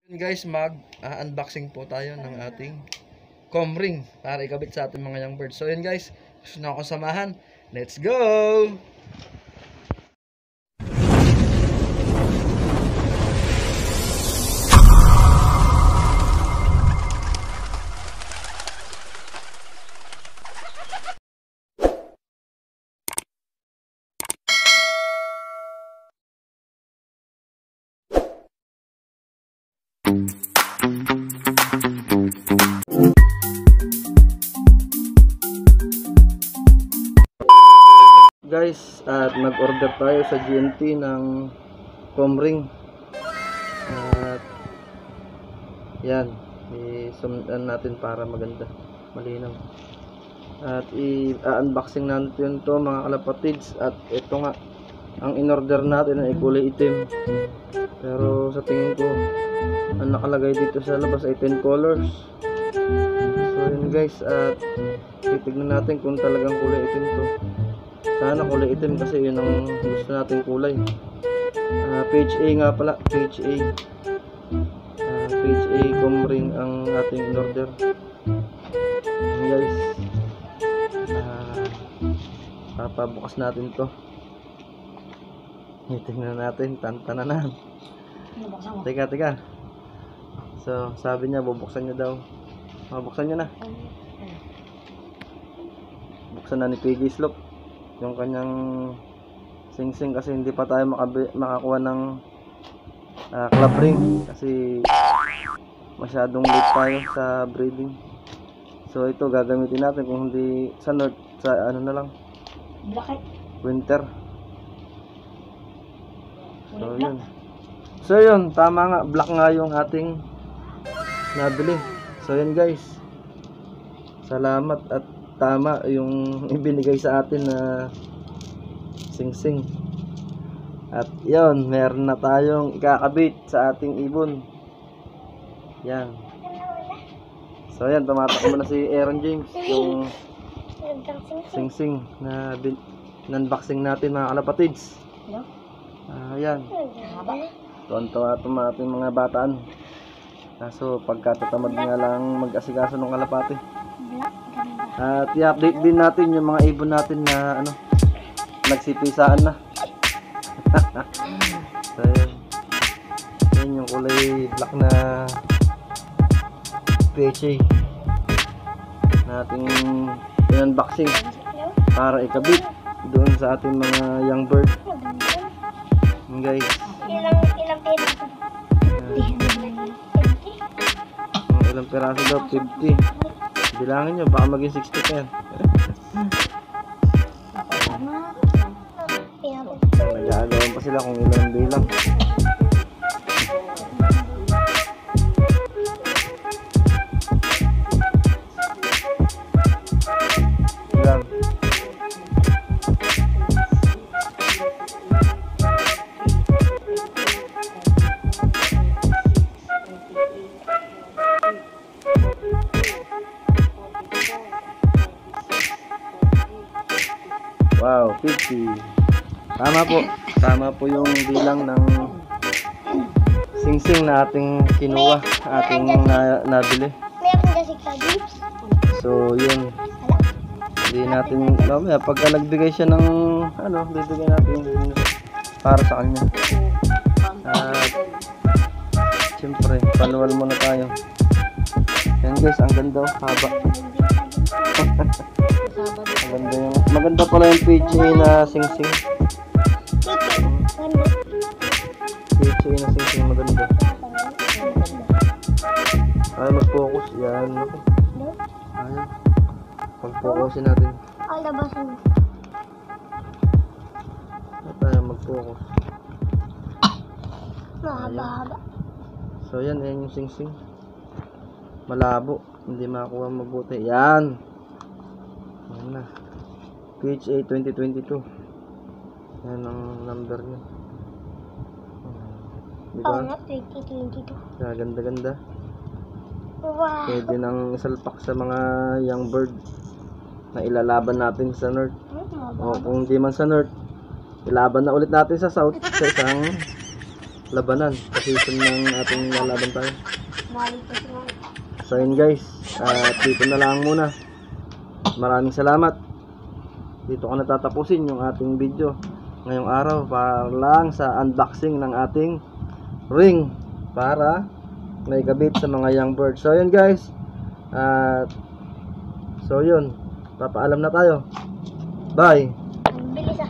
Guys, mag-unboxing po tayo ng ating comring para ikabit sa ating mga young birds. So yun guys, gusto na ako samahan. Let's go! Guys, at nag-order tayo sa GNT ng comring. At yan, i-sundan natin para maganda, malinaw. At i-unboxing natin to mga kalapatids. At ito nga, ang in-order natin ay kulay itim. Pero sa tingin ko, ang nakalagay dito sa labas ay 10 colors. So yun guys, at titignan natin kung talagang kulay itim to. Sana kulay itim kasi yun ang gusto nating kulay. Page A nga pala, page A. Page A comring ang ating in-order. Guys, papabukas natin to. Tingnan natin, tantananan. Teka. So, sabi niya bubuksan niya daw. Buksan niya na. Buksan na ni Piggy Slope yung kanyang sing-sing kasi hindi pa tayo makakuha ng club ring kasi masyadong late tayo sa breeding. So ito gagamitin natin kung hindi sa north, sa ano na lang, winter. So yun, tama nga, black nga yung ating nabili. So yun guys, salamat at tama yung ibinigay sa atin na sing-sing. At yun, meron na tayong ikakabit sa ating ibon. Yan. So yan, tumatak mo na si Aaron James yung sing-sing na unboxing natin mga kalapatids. Yan. Tuwan-tuwa itong ating mga bataan. Kaso pagkatatamad nga lang mag-asikaso ng kalapati. At i-update din natin yung mga ibon natin na ano, nagsipisaan na. So yun yung kulay black na PHA nating in-unboxing para ikabit doon sa ating mga young bird. Guys, ilang piraso daw? 50. Bilangin nyo, baka maging 60 pa yan. Nag-aalawan pa sila kung ilang bilang. Ilang. Wow, 50. Tama po yung bilang ng sing-sing na ating kinuha, ating nabili. So yun, hindi natin mamaya pagka nagbigay siya ng ano, bibigay natin para sa kanya. At siyempre paluwal muna tayo. Yan guys, ang ganda, haba. Maganda pala yung PHA na sing-sing. PHA na sing-sing, maganda. Ay, mag-focus. Yan. Ayan. Pag-focusin natin. At tayo mag-focus. Mahaba-haba. So yan, yan yung sing-sing. Malabo. Hindi makakuha mabuti. Yan. Yan na. PHA 2022. Yan ang number niya. Diba? Oo nga, 2022. Kaya ganda-ganda. Wow. Pwede nang isalpak sa mga young bird na ilalaban natin sa north. O kung hindi man sa north, ilaban na ulit natin sa south sa isang labanan. Kasi ng ating lalaban tayo. Malipas na. So yun guys, dito na lang muna. Maraming salamat. Dito ko natatapusin yung ating video ngayong araw para lang sa unboxing ng ating ring para may kabit sa mga young birds. So yun guys, so yun, papaalam na tayo. Bye. Ang bilis ah.